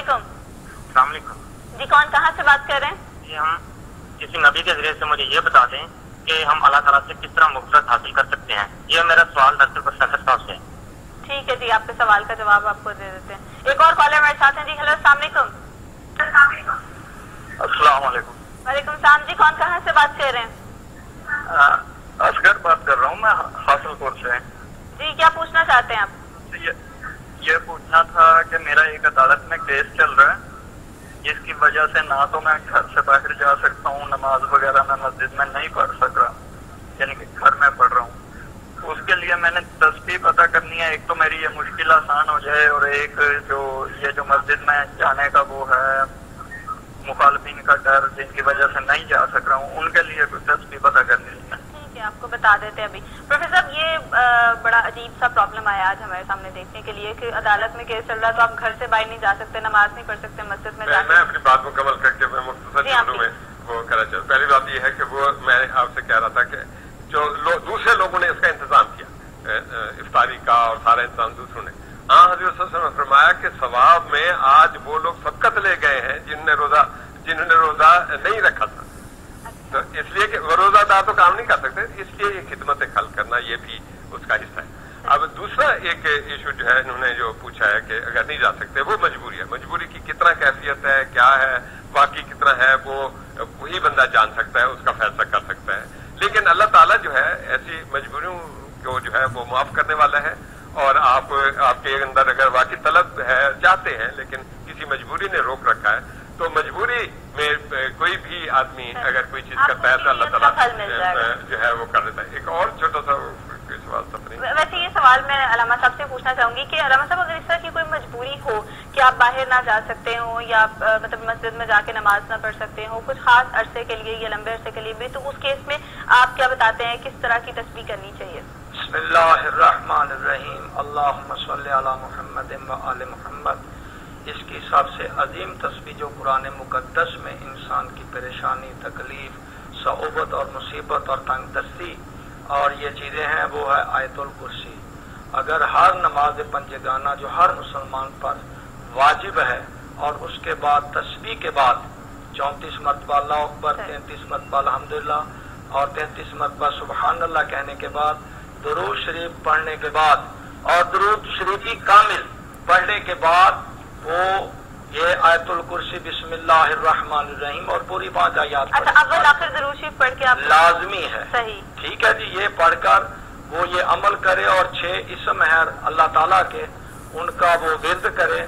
علیکم. السلام علیکم. جی کون کہاں سے بات کر رہے ہیں؟ جی ہم کسی نبی کے ذریعے سے مجھے یہ بتا دیں کہ ہم اللہ تعالیٰ سے کس طرح مغفرت حاصل کر سکتے ہیں. یہ میرا سوال ڈاکٹر پروفیسر صاحب سے. ٹھیک ہے جی، آپ کے سوال کا جواب آپ کو دے دیتے ہیں. ایک اور کالر میرے ساتھ ہیں. جی ہیلو السلام علیکم. السلام علیکم. وعلیکم السلام. جی کون کہاں سے بات کر رہے ہیں؟ اصغر بات کر رہا ہوں میں حاصل کوٹ سے. جی کیا پوچھنا چاہتے ہیں آپ؟ یہ پوچھنا تھا کہ میرا ایک عدالت میں کیس چل رہا ہے جس کی وجہ سے نہ تو میں گھر سے باہر جا سکتا ہوں، نماز وغیرہ میں مسجد میں نہیں پڑھ سک رہا، یعنی کہ گھر میں پڑھ رہا ہوں. اس کے لیے میں نے تسبیح پتہ کرنی ہے. ایک تو میری یہ مشکل آسان ہو جائے، اور ایک جو مسجد میں جانے کا وہ ہے مخالفین کا ڈر جن کی وجہ سے نہیں جا سک رہا ہوں، ان کے لیے کوئی تسبیح پتہ کرنی ہے. ٹھیک ہے آپ کو بتا دیتے ہیں ابھی. پروفیسر صاحب یہ بڑا عجیب سا پرابلم آیا آج ہمارے سامنے دیکھنے کے لیے کہ عدالت میں کیس چل رہا ہے تو آپ گھر سے باہر نہیں جا سکتے، نماز نہیں پڑھ سکتے، مسجد میں جا میں اپنی بات مکمل کر کے میں مختصر جملوں میں وہ کرنا چاہتا ہوں. پہلی بات یہ ہے کہ وہ میں آپ سے کہہ رہا تھا کہ جو دوسرے لوگوں نے اس کا انتظام کیا، افطاری کا اور سارا انتظام دوسروں نے. حضرت صلی اللہ علیہ وسلم نے فرمایا کہ ثواب میں آج وہ لوگ سبقت لے گئے ہیں جنہوں نے روزہ نہیں رکھا تھا. تو اس لیے کہ وہ روزہ دار تو کام نہیں کر سکتے، اس لیے یہ خدمت خلق کرنا یہ بھی اس کا حصہ ہے. اب دوسرا ایک ایشو جو ہے انہوں نے جو پوچھا ہے کہ اگر نہیں جا سکتے وہ مجبوری ہے. مجبوری کی کتنا کیفیت ہے، کیا ہے، باقی کتنا ہے، وہ وہی بندہ جان سکتا ہے، اس کا فیصلہ کر سکتا ہے. لیکن اللہ تعالیٰ جو ہے ایسی مجبوریوں کو جو ہے وہ معاف کرنے والا ہے. اور آپ کے اندر اگر واقعی طلب ہے، چاہتے ہیں، لیکن کسی مجبوری نے روک رکھا ہے، تو مجبوری میں کوئی بھی آدمی اگر کوئی چیز کرتا ہے تو اللہ تعالیٰ جو ہے وہ کر دیتا ہے. ایک اور چھوٹا سا سوال تھا. ویسے یہ سوال میں علامہ صاحب سے پوچھنا چاہوں گی کہ علامہ صاحب اگر اس طرح کی کوئی مجبوری ہو کہ آپ باہر نہ جا سکتے ہوں یا مطلب مسجد میں جا کے نماز نہ پڑھ سکتے ہوں کچھ خاص عرصے کے لیے یا لمبے عرصے کے لیے بھی، تو اس کیس میں آپ کیا بتاتے ہیں کس طرح کی تسبیح کرنی چاہیے؟ بسم اللہ الرحمن الرحیم. اللہم صلی علی محمد و آل محمد. اس کی سب سے عظیم تسبیح جو قرآن مقدس میں انسان کی پریشانی، تکلیف، صعوبت اور مصیبت اور تنگ دستی اور یہ چیزیں ہیں وہ ہے آیت الکرسی. اگر ہر نماز پنجگانہ جو ہر مسلمان پر واجب ہے اور اس کے بعد تسبیح کے بعد 34 مرتبہ اللہ اکبر، 33 مرتبہ الحمدللہ اور 33 مرتبہ سبحان اللہ کہنے کے بعد درود شریف پڑھنے کے بعد اور درود شریفی کامل پڑھنے کے بعد وہ یہ آیت الکرسی بسم اللہ الرحمن الرحیم اور پوری 5 آیات اول آخر درود شریف پڑھ کے آپ لازمی ہے. صحیح ٹھیک ہے جی. یہ پڑھ کر وہ یہ عمل کرے اور 6 اسم ہے اللہ تعالیٰ کے، ان کا وہ ورد کرے.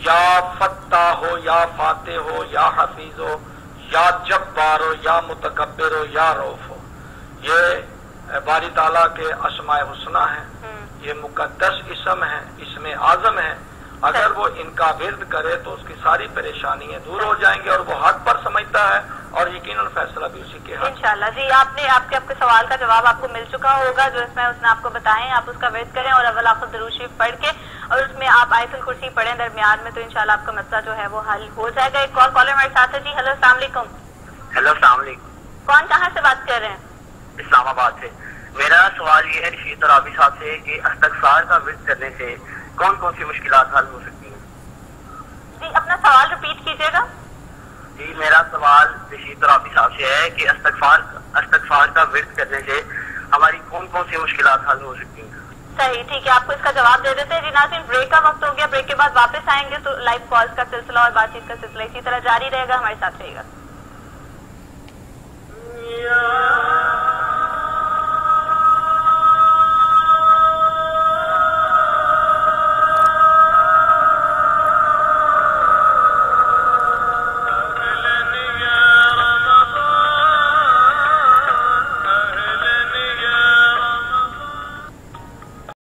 یا فتح ہو، یا فاتح ہو، یا حفیظ ہو، یا جبار ہو، یا متکبر ہو، یا روف ہو. یہ باری تعالیٰ کے اسماء حسنہ ہیں، یہ مقدس اسم ہے، اسم اعظم ہے. اگر وہ ان کا ورد کرے تو اس کی ساری پریشانیاں دور ہو جائیں گے اور وہ حق پر سمجھتا ہے اور یقیناً فیصلہ بھی اسی کے حق. انشاءاللہ. جی آپ کے سوال کا جواب آپ کو مل چکا ہوگا جو اس میں اس نے آپ کو بتائیں. آپ اس کا ورد کریں اور اول آخر درود شریف پڑھ کے اور اس میں آپ آیت الکرسی پڑھیں درمیان میں، تو انشاءاللہ آپ کا مسئلہ جو ہے وہ حل ہو جائے گا. ایک اور کالر ہمارے ساتھ ہے. جی ہیلو السلام علیکم. ہیلو السلام علیکم. کون کہاں سے بات کر رہے ہیں؟ اسلام آباد سے. میرا سوال یہ ہے رشید ترابی صاحب سے کہ استغفار کا ورد کرنے سے کون کون سی مشکلات حل ہو سکتی ہیں؟ جی اپنا سوال رپیٹ کیجیے گا. جی میرا سوال رشید ترابی صاحب سے ہے کہ استغفار کا ورد کرنے سے ہماری کون کون سی مشکلات حل ہو سکتی ہیں؟ صحیح ٹھیک ہے، آپ کو اس کا جواب دے دیتے ہیں. جی ناظرین بریک کا وقت ہو گیا، بریک کے بعد واپس آئیں گے تو لائیو کالز کا سلسلہ اور بات چیت کا سلسلہ اسی طرح جاری رہے گا. ہمارے ساتھ رہے گا.